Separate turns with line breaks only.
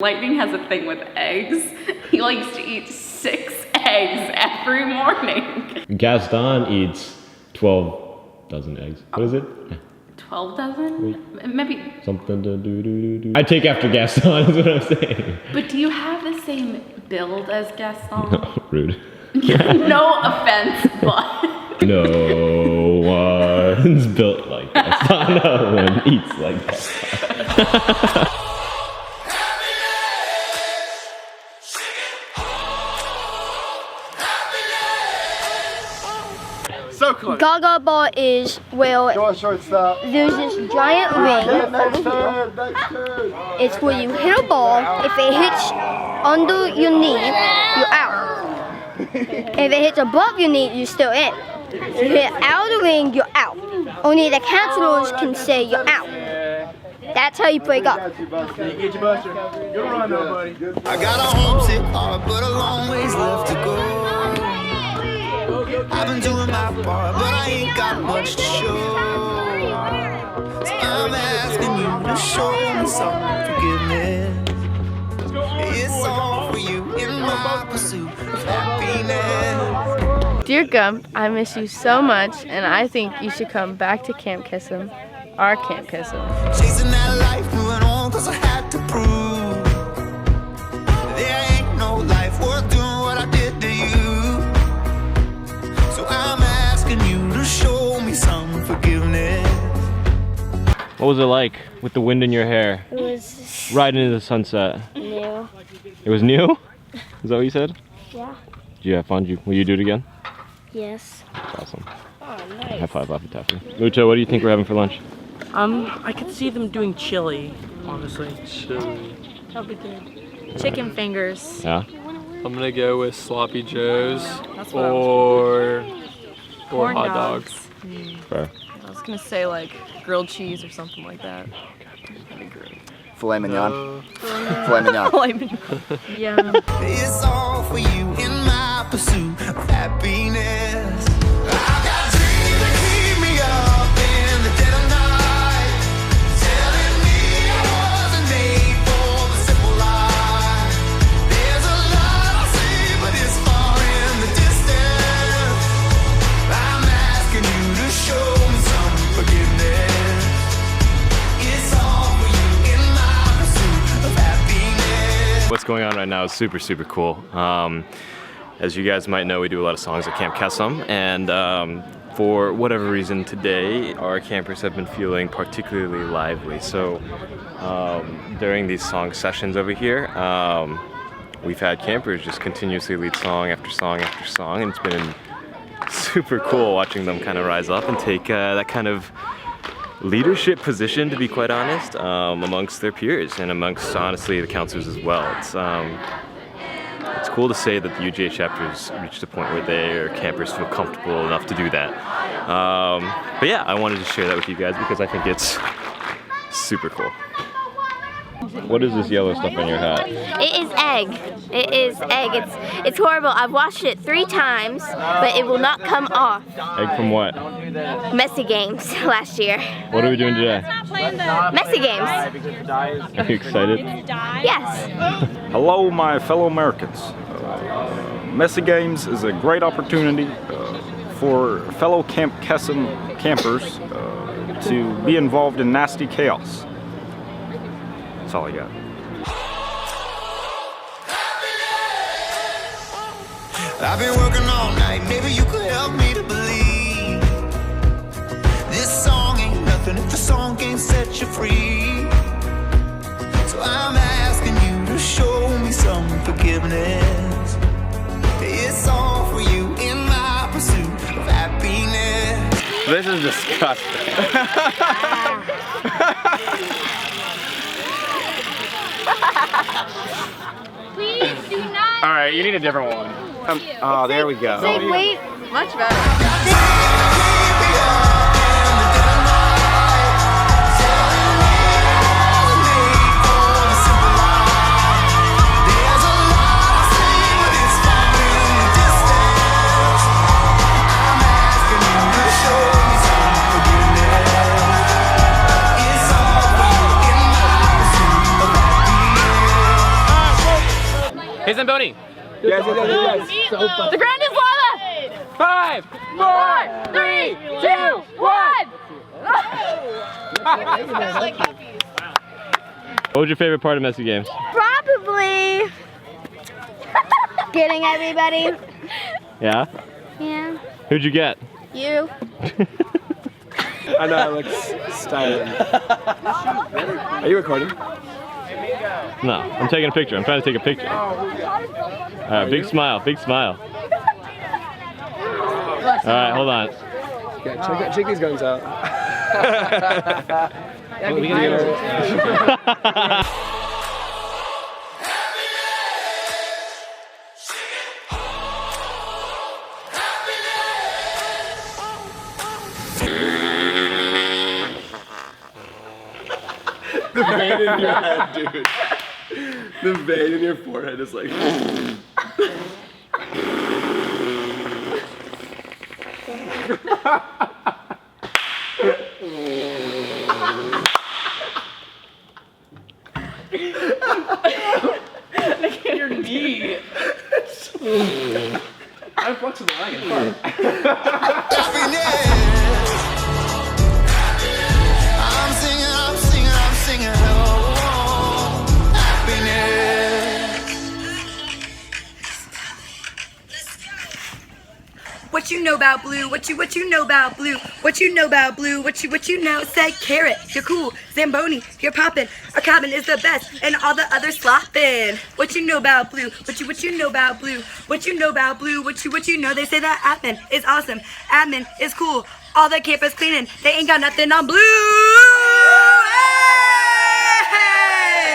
Lightning has a thing with eggs. He likes to eat 6 eggs every morning.
Gaston eats 12 dozen eggs. What is it?
12 dozen? Maybe.
Something to do. I take after Gaston is what I'm saying.
But do you have the same build as Gaston?
No, rude.
No offense, but.
No one's built like Gaston. No one eats like Gaston.
So close.
Gaga ball is where there's this giant ring. It's where you hit a ball. If it hits under your knee, you're out. If it hits above your knee, you're still in. If you hit out of the ring, you're out. Only the counselors can say you're out. That's how you break up.
Get your buster. Good run, though, buddy.
I got a homesick heart, but a long ways left to go. I've been doing my part, but I ain't got much to show. So I'm asking you to show me some forgiveness. It's all for you in my pursuit of happiness.
Dear Gump, I miss you so much, and I think you should come back to Camp Kesem, our Camp Kesem.
Chasing that life, moving on, cause I had to prove there ain't no life worth doing what I did to you. So I'm asking you to show me some forgiveness.
What was it like with the wind in your hair?
It was
Riding into the sunset.
new.
It was new? Is that what you said?
Yeah.
Did you have fun? Will you do it again?
Yes.
That's awesome.
Oh, nice.
High five, Laffy Taffy. Mucho, what do you think we're having for lunch?
I could see them doing chili, honestly.
Chili.
That'll be good. Chicken fingers.
Yeah?
I'm gonna go with sloppy joes
That's what
or
Corn
hot
dogs.
dogs.
Fair.
I was gonna say like grilled cheese or something like that.
That'd be great.
Filet mignon.
Uh,
Filet mignon.
Yeah.
It's all for you in my pursuit of happiness. I've got dreams that keep me up in the dead of night, telling me I wasn't made for the simple life. There's a lot I see, but it's far in the distance. I'm asking you to show me some forgiveness. It's all for you in my pursuit of happiness.
What's going on right now is super, super cool. As you guys might know, we do a lot of songs at Camp Kesem, and for whatever reason today, our campers have been feeling particularly lively. So during these song sessions over here, we've had campers just continuously lead song after song after song, and it's been super cool watching them kind of rise up and take that kind of leadership position, to be quite honest, amongst their peers and amongst, honestly, the counselors as well. It's cool to say that the UGA chapter's reached a point where their campers feel comfortable enough to do that. But yeah, I wanted to share that with you guys because I think it's super cool. What is this yellow stuff on your hat?
It is egg. It is egg. It's horrible. I've washed it 3 times, but it will not come off.
Egg from what?
Messy Games last year.
What are we doing today?
Messy Games.
Are you excited?
Yes.
Hello, my fellow Americans. Messy Games is a great opportunity for fellow Camp Kesem campers to be involved in nasty chaos. That's all I got.
I've been working all night, maybe you could help me to believe this song ain't nothing if the song can't set you free. So I'm asking you to show me some forgiveness. It's all for you in my pursuit of happiness.
This is disgusting.
Please do not.
All right, you need a different one.
Oh, there we go.
Say, wait.
Much better.
Hey, Zamboni.
Yes.
The ground is lava!
5, 4,
3, 2, 1!
What was your favorite part of Messy Games?
Probably getting everybody.
Yeah?
Yeah.
Who'd you get?
You.
I know I look styling. Are you recording?
No, I'm taking a picture. I'm trying to take a picture. Alright, big smile, big smile. Alright, hold on.
Yeah, check these guns out. The vein in your head, dude. The vein in your forehead is like.
Your knee. I'm flexible. I can fart.
I'm singing, oh, happiness.
What you know about blue? What you know about blue? What you know about blue? What you know? Say carrot, you're cool. Zamboni, you're poppin'. Our cabin is the best, and all the others sloppin'. What you know about blue? What you know about blue? What you know about blue? What you know? They say that admin is awesome. Admin is cool. All the campus cleaning. They ain't got nothing on blue.